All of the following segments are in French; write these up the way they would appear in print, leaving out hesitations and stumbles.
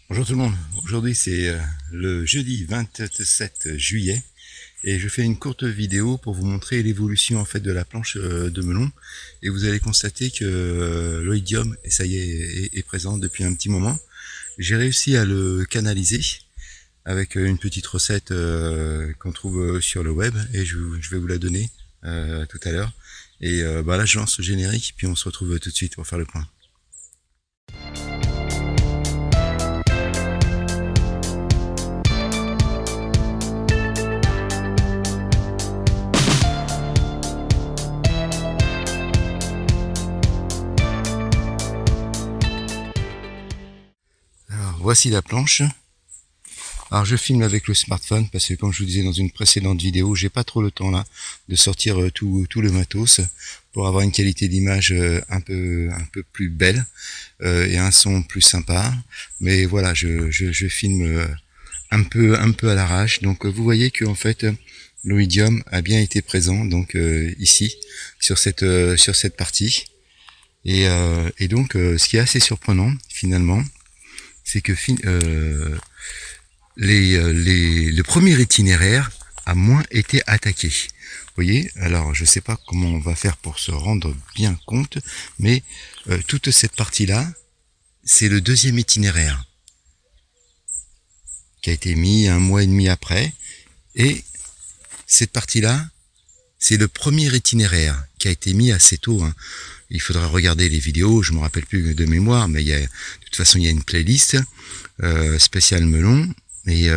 Bonjour tout le monde, aujourd'hui c'est le jeudi 27 juillet et je fais une courte vidéo pour vous montrer l'évolution en fait de la planche de melon et vous allez constater que l'oïdium, et ça y est présent depuis un petit moment. J'ai réussi à le canaliser avec une petite recette qu'on trouve sur le web et je vais vous la donner tout à l'heure. Et là je lance le générique puis on se retrouve tout de suite pour faire le point. Alors, voici la planche. Alors je filme avec le smartphone parce que comme je vous disais dans une précédente vidéo, j'ai pas trop le temps là de sortir tout le matos pour avoir une qualité d'image un peu plus belle et un son plus sympa. Mais voilà, je filme un peu à l'arrache. Donc vous voyez que en fait l'oïdium a bien été présent donc ici sur cette partie. Et donc ce qui est assez surprenant finalement, c'est que le premier itinéraire a moins été attaqué. Vous voyez, alors je sais pas comment on va faire pour se rendre bien compte, mais toute cette partie-là, c'est le deuxième itinéraire qui a été mis un mois et demi après, et cette partie-là, c'est le premier itinéraire qui a été mis assez tôt. Hein. Il faudra regarder les vidéos, je me rappelle plus de mémoire, mais de toute façon il y a une playlist spéciale melon. Et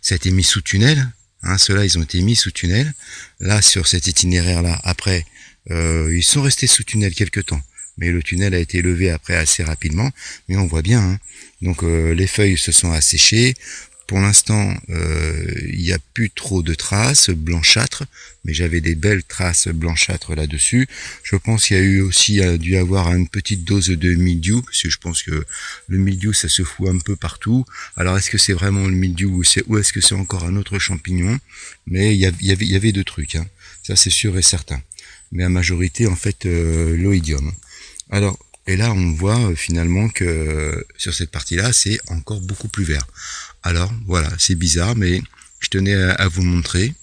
ça a été mis sous tunnel, hein, ceux-là ils ont été mis sous tunnel. Là sur cet itinéraire-là, après, ils sont restés sous tunnel quelques temps, mais le tunnel a été levé après assez rapidement, mais on voit bien, hein. Donc les feuilles se sont asséchées. Pour l'instant, il n'y a plus trop de traces blanchâtres, mais j'avais des belles traces blanchâtres là-dessus. Je pense qu'il y a eu aussi dû avoir une petite dose de mildiou, parce que je pense que le mildiou, ça se fout un peu partout. Alors, est-ce que c'est vraiment le mildiou ou est-ce que c'est encore un autre champignon? Mais il y avait deux trucs, hein. Ça c'est sûr et certain. Mais à majorité, en fait, l'oïdium. Alors, et là, on voit finalement que sur cette partie-là, c'est encore beaucoup plus vert. Alors, voilà, c'est bizarre, mais je tenais à vous montrer.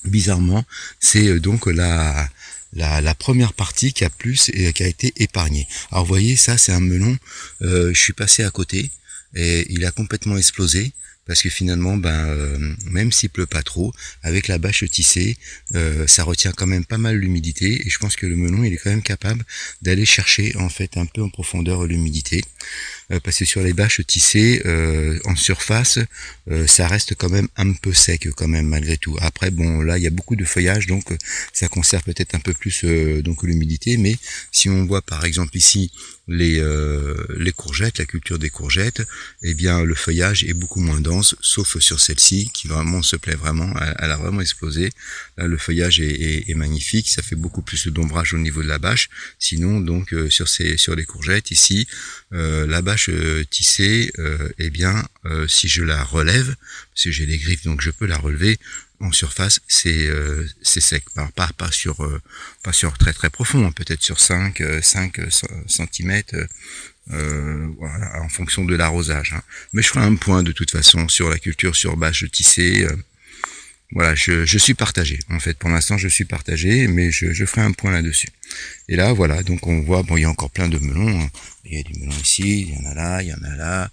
Bizarrement, c'est donc la première partie qui a qui a été épargnée. Alors, vous voyez, ça, c'est un melon. Je suis passé à côté et il a complètement explosé. Parce que finalement, même s'il pleut pas trop, avec la bâche tissée, ça retient quand même pas mal l'humidité. Et je pense que le melon, il est quand même capable d'aller chercher en fait un peu en profondeur l'humidité. Parce que sur les bâches tissées, en surface, ça reste quand même un peu sec quand même malgré tout. Après, bon, là, il y a beaucoup de feuillage, donc ça conserve peut-être un peu plus donc l'humidité. Mais si on voit par exemple ici les courgettes, la culture des courgettes, eh bien le feuillage est beaucoup moins dense, sauf sur celle-ci qui vraiment se plaît vraiment, elle a vraiment explosé. Là le feuillage est magnifique, ça fait beaucoup plus d'ombrage au niveau de la bâche. Sinon donc sur les courgettes ici, la bâche tissée, eh bien si je la relève, parce que j'ai les griffes donc je peux la relever, en surface, c'est sec. Alors, pas sur très très profond, hein, peut-être sur 5 cm, voilà, en fonction de l'arrosage. Hein. Mais je ferai un point de toute façon sur la culture sur bâche tissée. Voilà, je suis partagé. En fait, pour l'instant, je suis partagé, mais je ferai un point là-dessus. Et là, voilà, donc on voit, bon, il y a encore plein de melons. Hein. Il y a du melon ici, il y en a là, il y en a là.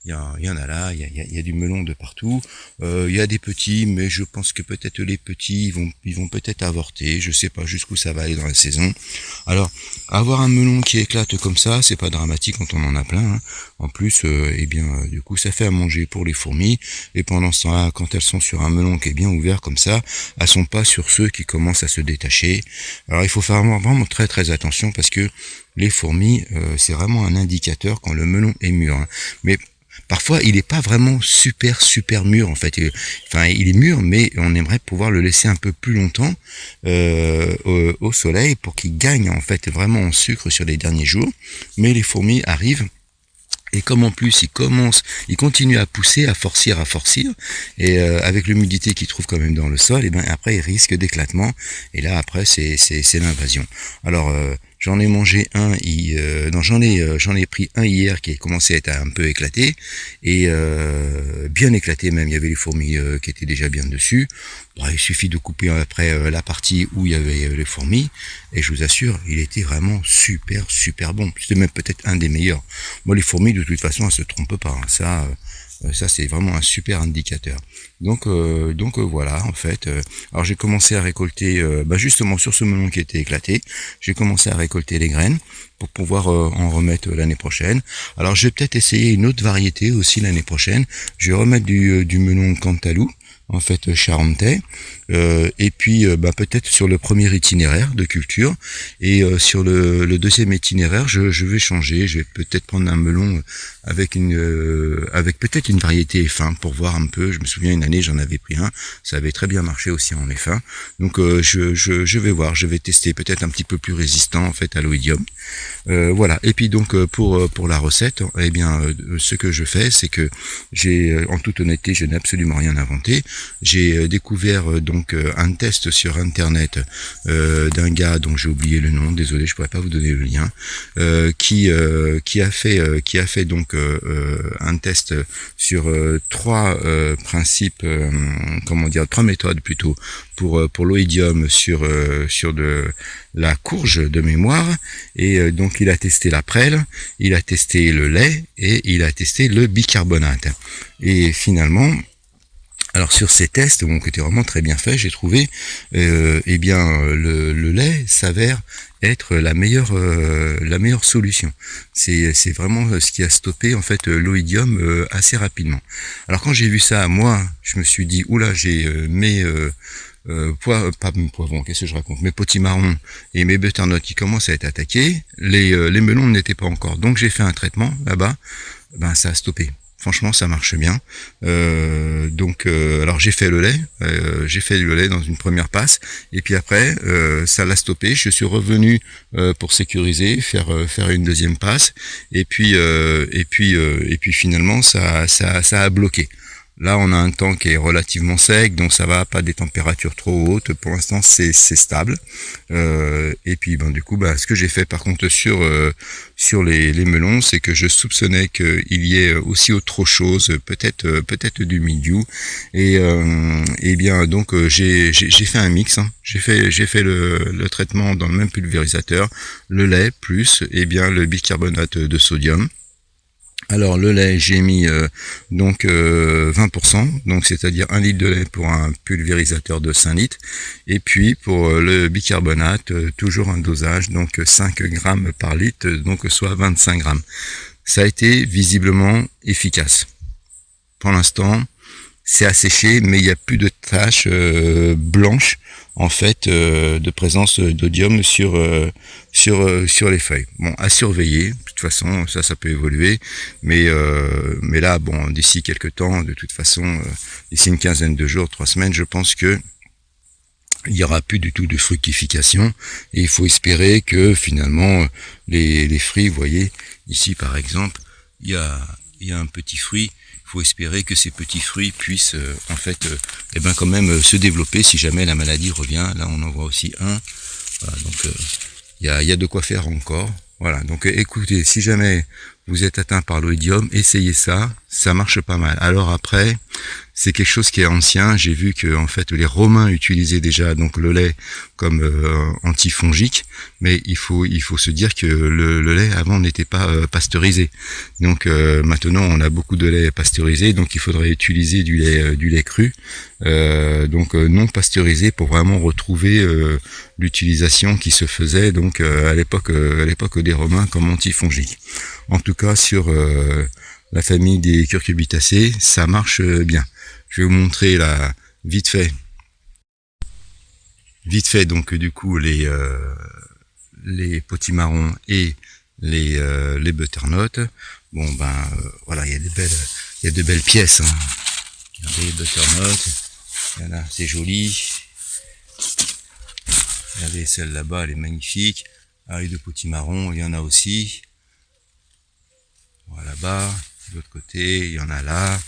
Il y en a là, il y a du melon de partout. Il y a des petits, mais je pense que peut-être les petits, ils vont peut-être avorter. Je sais pas jusqu'où ça va aller dans la saison. Alors, avoir un melon qui éclate comme ça, c'est pas dramatique quand on en a plein. Hein. En plus, eh bien, du coup, ça fait à manger pour les fourmis. Et pendant ce temps-là, quand elles sont sur un melon qui est bien ouvert comme ça, elles sont pas sur ceux qui commencent à se détacher. Alors, il faut faire vraiment très très attention parce que les fourmis, c'est vraiment un indicateur quand le melon est mûr. Hein. Mais parfois, il n'est pas vraiment super mûr en fait. Enfin, il est mûr, mais on aimerait pouvoir le laisser un peu plus longtemps au soleil pour qu'il gagne en fait vraiment en sucre sur les derniers jours. Mais les fourmis arrivent. Et comme en plus il continue à pousser, à forcir, et avec l'humidité qu'il trouve quand même dans le sol, et ben après il risque d'éclatement. Et là après c'est l'invasion. Alors J'en ai mangé un, non, j'en ai pris un hier qui a commencé à être un peu éclaté, et bien éclaté même, il y avait les fourmis qui étaient déjà bien dessus. Bon, il suffit de couper après la partie où il y avait les fourmis, et je vous assure, il était vraiment super bon. C'était même peut-être un des meilleurs. Moi, les fourmis, de toute façon, elles se trompent pas, hein. Ça c'est vraiment un super indicateur. Donc voilà, en fait. Alors j'ai commencé à récolter, justement sur ce melon qui était éclaté, j'ai commencé à récolter les graines pour pouvoir en remettre l'année prochaine. Alors je vais peut-être essayer une autre variété aussi l'année prochaine. Je vais remettre du melon Cantalou, en fait charentais, et puis peut-être sur le premier itinéraire de culture, et sur le deuxième itinéraire je vais changer, je vais peut-être prendre un melon avec peut-être une variété F1 pour voir un peu. Je me souviens une année j'en avais pris un, ça avait très bien marché aussi en F1, donc je vais voir, je vais tester peut-être un petit peu plus résistant en fait à l'oïdium. Voilà, et puis donc pour la recette, eh bien ce que je fais, c'est que en toute honnêteté, je n'ai absolument rien inventé. J'ai découvert donc un test sur internet d'un gars dont j'ai oublié le nom, désolé, je pourrais pas vous donner le lien, qui a fait donc un test sur trois principes, trois méthodes plutôt pour l'oïdium sur de la courge de mémoire, et donc il a testé la prêle, il a testé le lait et il a testé le bicarbonate, et finalement, alors sur ces tests, qui étaient vraiment très bien faits, j'ai trouvé, le lait s'avère être la meilleure solution. C'est vraiment ce qui a stoppé en fait l'oïdium assez rapidement. Alors quand j'ai vu ça, moi, je me suis dit oula, j'ai pas mes poivrons, qu'est-ce que je raconte, mes potimarrons et mes butternuts qui commencent à être attaqués, les melons n'étaient pas encore. Donc j'ai fait un traitement là-bas, ça a stoppé. Franchement, ça marche bien. Alors j'ai fait le lait, dans une première passe, et puis après, ça l'a stoppé. Je suis revenu pour sécuriser, faire une deuxième passe, et puis finalement, ça a bloqué. Là, on a un temps qui est relativement sec, donc ça va, pas des températures trop hautes. Pour l'instant, c'est stable. Et puis, du coup, ce que j'ai fait par contre sur les melons, c'est que je soupçonnais qu'il y ait aussi autre chose, peut-être du mildiou. Et donc j'ai fait un mix. Hein. J'ai fait le traitement dans le même pulvérisateur, le lait plus le bicarbonate de sodium. Alors le lait, j'ai mis 20%, donc c'est-à-dire 1 litre de lait pour un pulvérisateur de 5 litres, et puis pour le bicarbonate, toujours un dosage, donc 5 grammes par litre, donc soit 25 grammes. Ça a été visiblement efficace. Pour l'instant, c'est asséché, mais il n'y a plus de taches blanches en fait de présence d'odium sur les feuilles. Bon, à surveiller. De toute façon, ça peut évoluer, mais là, d'ici quelques temps, de toute façon, d'ici une quinzaine de jours, 3 semaines, je pense que il y aura plus du tout de fructification, et il faut espérer que finalement les fruits, vous voyez ici par exemple, il y a un petit fruit. Il faut espérer que ces petits fruits puissent quand même se développer si jamais la maladie revient. Là on en voit aussi un. Voilà, donc il y a de quoi faire encore. Voilà, donc écoutez, si jamais vous êtes atteint par l'oïdium, essayez ça marche pas mal. Alors après, c'est quelque chose qui est ancien. J'ai vu que en fait les Romains utilisaient déjà donc le lait comme antifongique, mais il faut se dire que le lait avant n'était pas pasteurisé. Donc maintenant on a beaucoup de lait pasteurisé, donc il faudrait utiliser du lait cru, non pasteurisé, pour vraiment retrouver l'utilisation qui se faisait donc à l'époque des Romains comme antifongique. En tout cas sur la famille des curcubitacées, ça marche bien. Je vais vous montrer là vite fait donc du coup les potimarrons et les butternuts. Voilà, il y a de belles pièces. Hein. Regardez les butternuts, voilà, c'est joli. Regardez celle là-bas, elle est magnifique. Ah, les deux potimarrons, il y en a aussi. Voilà, là-bas, de l'autre côté, il y en a là.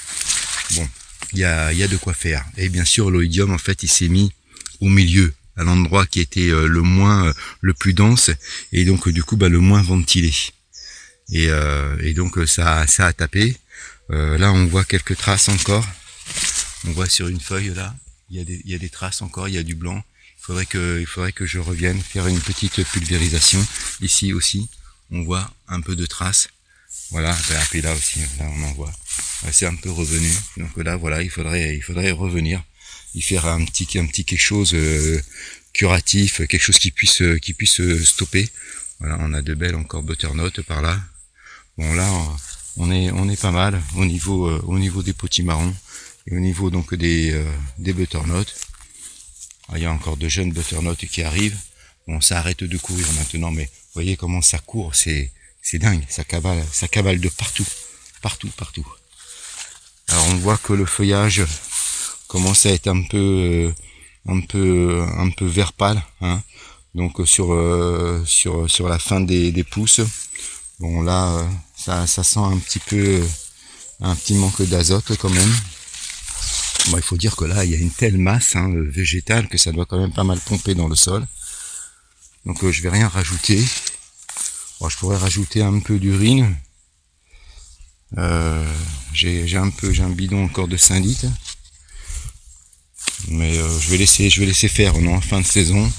Bon, il y a de quoi faire. Et bien sûr, l'oïdium, en fait, il s'est mis au milieu à l'endroit qui était le plus dense, et donc du coup le moins ventilé. Et donc ça a tapé. Là on voit quelques traces encore. On voit sur une feuille là, il y a des traces encore, il y a du blanc. Il faudrait que je revienne faire une petite pulvérisation. Ici aussi, on voit un peu de traces. Voilà, et puis là aussi, là on en voit. C'est un peu revenu. Donc là, voilà, il faudrait revenir, y faire un petit quelque chose curatif, quelque chose qui puisse stopper. Voilà, on a de belles encore butternuts par là. Bon là, on est pas mal au niveau des potimarrons et au niveau donc des butternuts. Il y a encore de jeunes butternuts qui arrivent. Bon, ça arrête de courir maintenant, mais vous voyez comment ça court, c'est dingue, ça cavale de partout. Alors on voit que le feuillage commence à être un peu vert pâle, hein. Donc sur la fin des pousses. Bon là, ça sent un petit manque d'azote quand même. Bon, il faut dire que là, il y a une telle masse végétale que ça doit quand même pas mal pomper dans le sol. Donc je vais rien rajouter. Bon, je pourrais rajouter un peu d'urine. J'ai un bidon encore de 5 litres. Mais je vais laisser faire. On est en fin de saison.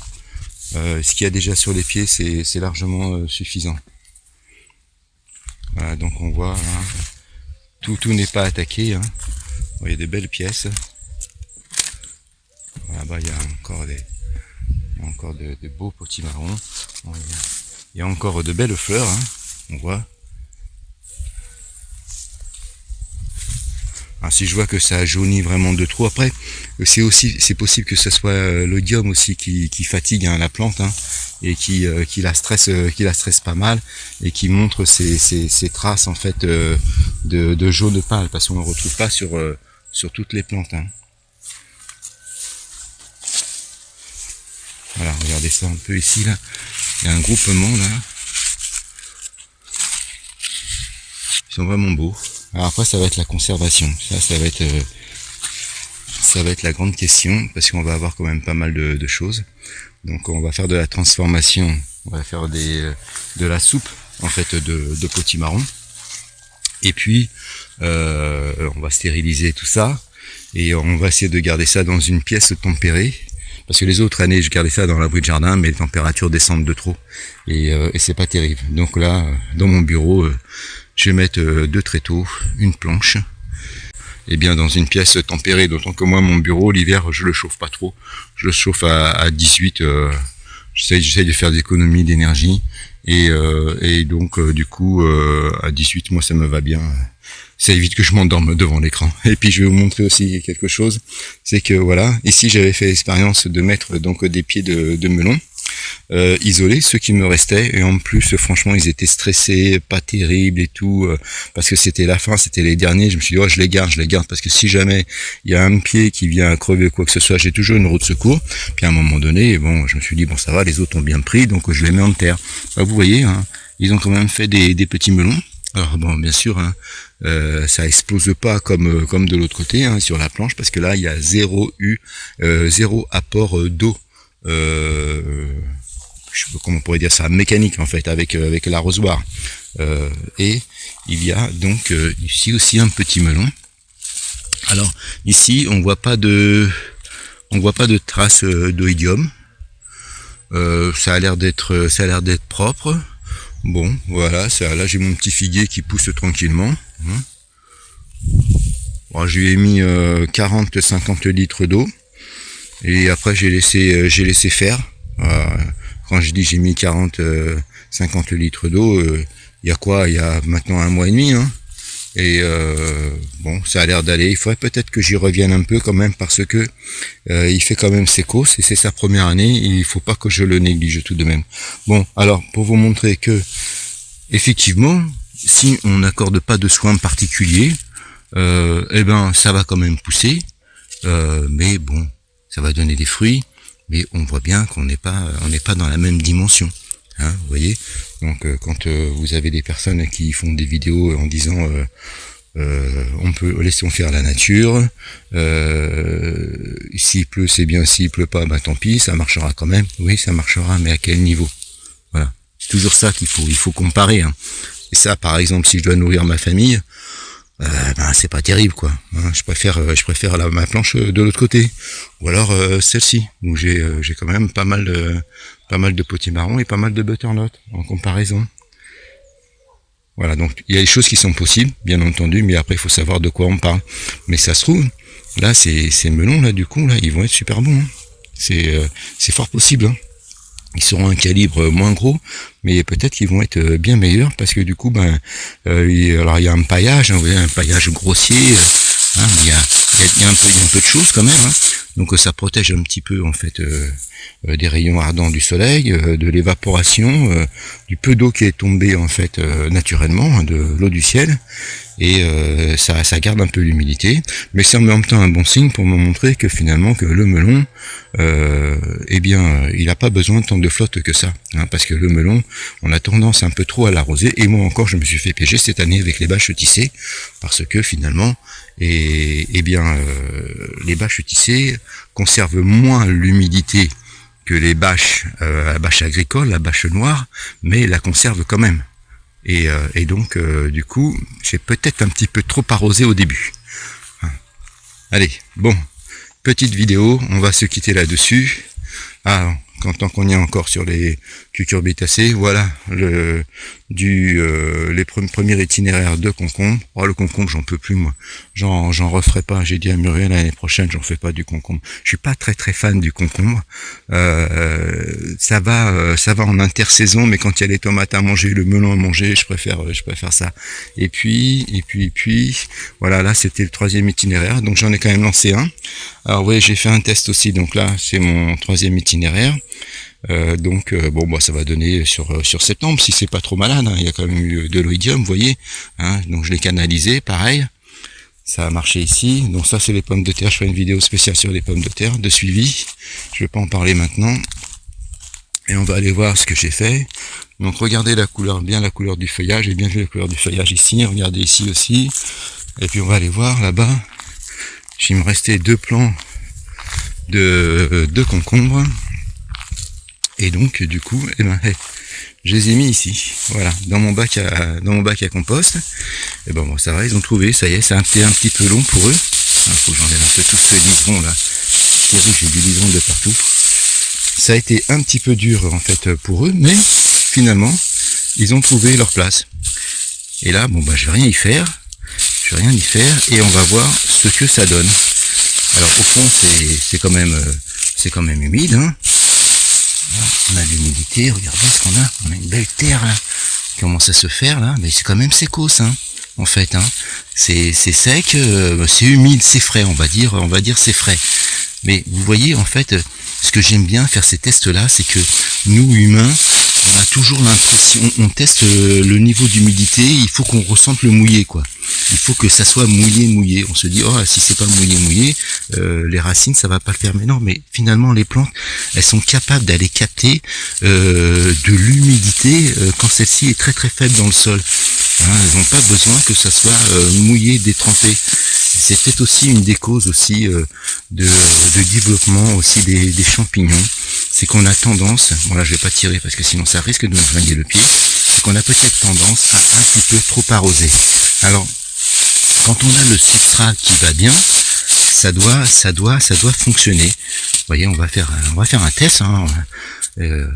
Ce qu'il y a déjà sur les pieds, c'est largement suffisant. Voilà, donc on voit, hein, tout n'est pas attaqué, hein. Bon, il y a des belles pièces. Là-bas, il y a encore de beaux potimarrons. Bon, il y a encore de belles fleurs, hein, on voit. Alors, si je vois que ça jaunit vraiment de trop, après, c'est possible que ce soit l'oïdium aussi qui fatigue, hein, la plante, hein, et qui la stresse pas mal, et qui montre ces traces en fait de jaune pâle, parce qu'on ne le retrouve pas sur toutes les plantes, hein. Voilà, regardez ça un peu ici là. Il y a un groupement là. Ils sont vraiment beaux. Alors après ça va être la conservation. Ça va être la grande question, parce qu'on va avoir quand même pas mal de choses. Donc on va faire de la transformation. On va faire de la soupe en fait de potimarron. Et puis on va stériliser tout ça. Et on va essayer de garder ça dans une pièce tempérée. Parce que les autres années, je gardais ça dans l'abri de jardin, mais les températures descendent de trop. Et c'est pas terrible. Donc là, dans mon bureau, je vais mettre 2 tréteaux, une planche. Et bien dans une pièce tempérée, d'autant que moi, mon bureau, l'hiver, je le chauffe pas trop. Je le chauffe à 18. J'essaye de faire des économies d'énergie. Et donc, du coup, à 18, moi, ça me va bien. Ça évite que je m'endorme devant l'écran. Et puis je vais vous montrer aussi quelque chose, c'est que voilà, ici j'avais fait l'expérience de mettre donc des pieds de melon isolés, ceux qui me restaient, et en plus franchement ils étaient stressés, pas terribles et tout, parce que c'était la fin, c'était les derniers. Je me suis dit, oh, je les garde, parce que si jamais il y a un pied qui vient crever quoi que ce soit, j'ai toujours une roue de secours. Puis à un moment donné, bon, je me suis dit, bon ça va, les autres ont bien pris, donc je les mets en terre. Bah, vous voyez, hein, ils ont quand même fait des petits melons. Alors bon, bien sûr, hein, ça explose pas comme de l'autre côté, hein, sur la planche, parce que là il y a zéro apport d'eau, je sais pas comment on pourrait dire ça, mécanique en fait, avec l'arrosoir. Et il y a donc ici aussi un petit melon. Alors ici on voit pas de traces d'oïdium. Ça a l'air d'être propre. Bon, voilà, là j'ai mon petit figuier qui pousse tranquillement. Bon, je lui ai mis 40-50 litres d'eau. Et après j'ai laissé faire. Quand je dis j'ai mis 40-50 litres d'eau, il y a quoi? Il y a maintenant 1 mois et demi. Hein. Et bon, ça a l'air d'aller. Il faudrait peut-être que j'y revienne un peu quand même, parce que il fait quand même ses courses et c'est sa première année. Et il faut pas que je le néglige tout de même. Bon, alors pour vous montrer que effectivement, si on n'accorde pas de soins particuliers, eh ben ça va quand même pousser. Mais bon, ça va donner des fruits. Mais on voit bien qu'on n'est pas dans la même dimension. Hein, vous voyez, donc quand vous avez des personnes qui font des vidéos en disant On peut laisser faire la nature. S'il pleut, c'est bien. S'il pleut pas, bah tant pis, ça marchera quand même. Oui, ça marchera, mais à quel niveau? Voilà. C'est toujours ça il faut comparer. Hein. Et ça, par exemple, si je dois nourrir ma famille, ben c'est pas terrible, quoi. Hein, je préfère ma planche de l'autre côté, ou alors celle-ci, où j'ai quand même pas mal de potimarron et pas mal de butternut en comparaison. Voilà, donc il y a des choses qui sont possibles, bien entendu, mais après il faut savoir de quoi on parle. Mais ça se trouve, là, ces melons là, du coup, là, ils vont être super bons. Hein. C'est fort possible. Hein. Ils seront un calibre moins gros, mais peut-être qu'ils vont être bien meilleurs parce que du coup, ben, alors il y a un paillage, hein, vous voyez, un paillage grossier. Hein, il y a un peu de choses quand même. Hein. Donc ça protège un petit peu en fait des rayons ardents du soleil, de l'évaporation, du peu d'eau qui est tombée en fait naturellement, hein, de l'eau du ciel, et ça garde un peu l'humidité, mais c'est en même temps un bon signe pour me montrer que finalement que le melon, eh bien, il n'a pas besoin de tant de flotte que ça, hein, parce que le melon, on a tendance un peu trop à l'arroser, et moi encore je me suis fait piéger cette année avec les bâches tissées, parce que finalement, eh bien, les bâches tissées conservent moins l'humidité que les bâches, la bâche agricole, la bâche noire, mais la conserve quand même. Et donc, du coup, j'ai peut-être un petit peu trop arrosé au début. Allez, bon, petite vidéo, on va se quitter là-dessus. Ah, tant qu'on y est encore sur les cucurbitacées, voilà les premiers itinéraires de concombre. Oh, le concombre, j'en peux plus, moi. J'en referai pas. J'ai dit à Muriel l'année prochaine, j'en fais pas du concombre. Je suis pas très fan du concombre. Ça va en intersaison, mais quand il y a les tomates à manger, le melon à manger, je préfère ça. Et puis, voilà, là, c'était le 3e itinéraire. Donc, j'en ai quand même lancé un. Alors, oui, j'ai fait un test aussi. Donc là, c'est mon 3e itinéraire. Bon, bah, ça va donner sur septembre si c'est pas trop malade. Hein. Il y a quand même eu de l'oïdium, vous voyez. Hein. Donc je l'ai canalisé, pareil. Ça a marché ici. Donc ça, c'est les pommes de terre. Je ferai une vidéo spéciale sur les pommes de terre de suivi. Je vais pas en parler maintenant. Et on va aller voir ce que j'ai fait. Donc regardez la couleur du feuillage. J'ai bien vu la couleur du feuillage ici. Regardez ici aussi. Et puis on va aller voir là-bas. Il me restait 2 plants de concombre. Et donc, du coup, eh ben, je les ai mis ici, voilà, dans mon bac à compost. Et ben bon, ça va, ils ont trouvé, ça y est, c'est un petit peu long pour eux. Il faut que j'enlève un peu tout ce liseron là. C'est vrai que j'ai du liseron de partout. Ça a été un petit peu dur en fait pour eux, mais finalement, ils ont trouvé leur place. Et là, bon bah, je vais rien y faire, et on va voir ce que ça donne. Alors au fond, c'est quand même humide, hein. On a de l'humidité, regardez ce qu'on a. On a une belle terre là qui commence à se faire là, mais c'est quand même sécos, hein, en fait. Hein. C'est sec, c'est humide, c'est frais, on va dire c'est frais. Mais vous voyez, en fait, ce que j'aime bien faire ces tests là, c'est que nous humains, on a toujours l'impression, on teste le niveau d'humidité, il faut qu'on ressente le mouillé, quoi. Il faut que ça soit mouillé. On se dit, oh, si c'est pas mouillé, les racines, ça va pas le faire. Mais non, mais finalement, les plantes, elles sont capables d'aller capter de l'humidité quand celle-ci est très faible dans le sol. Hein, elles n'ont pas besoin que ça soit mouillé, détrempé. C'est peut-être aussi une des causes aussi de développement aussi des champignons. C'est qu'on a tendance, bon là je vais pas tirer parce que sinon ça risque de nous joigner le pied, c'est qu'on a peut-être tendance à un petit peu trop arroser. Alors, quand on a le substrat qui va bien, ça doit fonctionner. Vous voyez, on va faire un test, hein.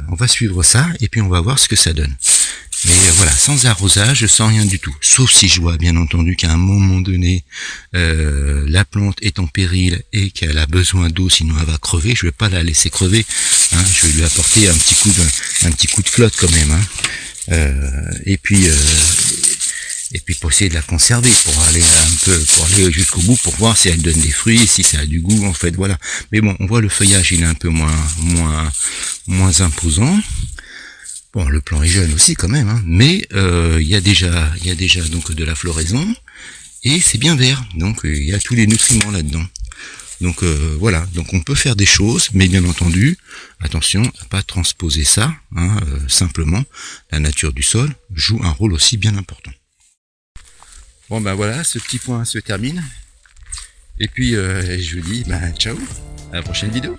On va suivre ça et puis on va voir ce que ça donne. Mais voilà, sans arrosage, sans rien du tout. Sauf si je vois bien entendu qu'à un moment donné, la plante est en péril et qu'elle a besoin d'eau, sinon elle va crever. Je vais pas la laisser crever. Hein, je vais lui apporter un petit coup de flotte quand même. Hein. Et puis pour essayer de la conserver, pour aller jusqu'au bout, pour voir si elle donne des fruits, si ça a du goût, en fait, voilà. Mais bon, on voit le feuillage, il est un peu moins imposant. Bon, le plant est jeune aussi quand même, hein, mais il y a déjà donc de la floraison et c'est bien vert, donc il y a tous les nutriments là-dedans. Donc voilà, donc on peut faire des choses, mais bien entendu, attention à pas transposer ça, hein, simplement. La nature du sol joue un rôle aussi bien important. Bon ben voilà, ce petit point se termine. Et puis je vous dis ciao, à la prochaine vidéo.